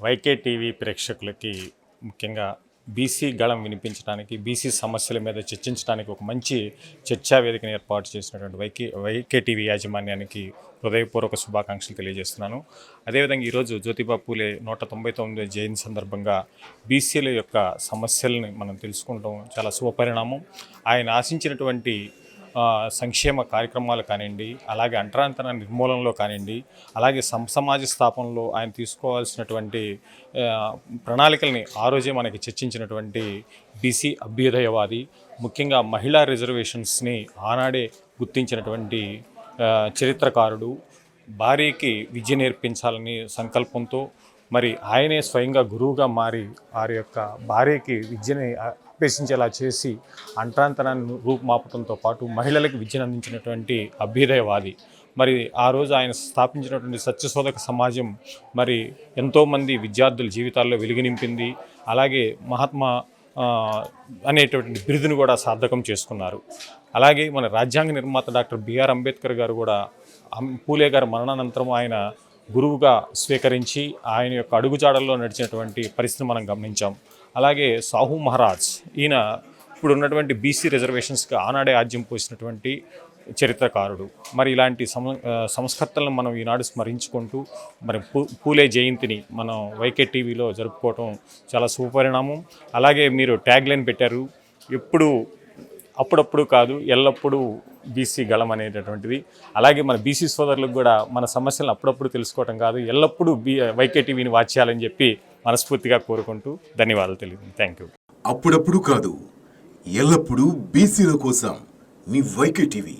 YK TV ప్రేక్షకులకి ముఖ్యంగా BC గళం వినిపించడానికి, బీసీ సమస్యల మీద చర్చించడానికి ఒక మంచి చర్చా వేదికను ఏర్పాటు చేసినటువంటి వైకే టీవీ యాజమాన్యానికి హృదయపూర్వక శుభాకాంక్షలు తెలియజేస్తున్నాను. అదేవిధంగా ఈరోజు జ్యోతిబా పూలే 199వ జయంతి సందర్భంగా బీసీల యొక్క సమస్యల్ని మనం తెలుసుకుంటాం చాలా శుభపరిణామం. ఆయన ఆశించినటువంటి సంక్షేమ కార్యక్రమాలు కానివ్వండి, అలాగే అంటరానితన నిర్మూలనలో కానివ్వండి, అలాగే సమాజ స్థాపనలో ఆయన తీసుకోవాల్సినటువంటి ప్రణాళికల్ని ఆ రోజే మనకి చర్చించినటువంటి బీసీ అభ్యుదయవాది, ముఖ్యంగా మహిళా రిజర్వేషన్స్ని ఆనాడే గుర్తించినటువంటి చరిత్రకారుడు, భార్యకి విద్య నేర్పించాలని సంకల్పంతో మరి ఆయనే స్వయంగా గురువుగా మారి వారి యొక్క భార్యకి విద్యని అభ్యసించేలా చేసి అంటరానితనాన్ని రూపుమాపడంతో పాటు మహిళలకు విద్యను అందించినటువంటి అభ్యుదయవాది. మరి ఆ రోజు ఆయన స్థాపించినటువంటి సత్యశోధక సమాజం మరి ఎంతోమంది విద్యార్థుల జీవితాల్లో వెలుగు నింపింది. అలాగే మహాత్మా అనేటువంటి బిరుదును కూడా సార్థకం చేసుకున్నారు. అలాగే మన రాజ్యాంగ నిర్మాత డాక్టర్ బిఆర్ అంబేద్కర్ గారు కూడా పూలే గారి మరణానంతరం ఆయన గురువుగా స్వీకరించి ఆయన యొక్క అడుగుజాడల్లో నడిచినటువంటి పరిస్థితి మనం గమనించాం. అలాగే సాహు మహారాజ్, ఈయన ఇప్పుడు ఉన్నటువంటి బీసీ రిజర్వేషన్స్కి ఆనాడే ఆజ్యం పోసినటువంటి చరిత్రకారుడు. మరి ఇలాంటి సంస్కర్తలను మనం ఈనాడు స్మరించుకుంటూ మరి పూలే జయంతిని మనం వైకే టీవీలో జరుపుకోవటం చాలా శుభపరిణామం. అలాగే మీరు ట్యాగ్ లైన్ పెట్టారు, అప్పుడప్పుడు కాదు ఎల్లప్పుడూ బీసీ గళం అనేటటువంటిది. అలాగే మన బీసీ సోదరులకు కూడా మన సమస్యలను అప్పుడప్పుడు తెలుసుకోవటం కాదు, ఎల్లప్పుడూ వైకే టీవీని వాచ్ చేయాలని చెప్పి మనస్ఫూర్తిగా కోరుకుంటూ ధన్యవాదాలు తెలియదు. Thank you. అప్పుడప్పుడు కాదు ఎల్లప్పుడూ బీసీల కోసం మీ వైకే టీవీ.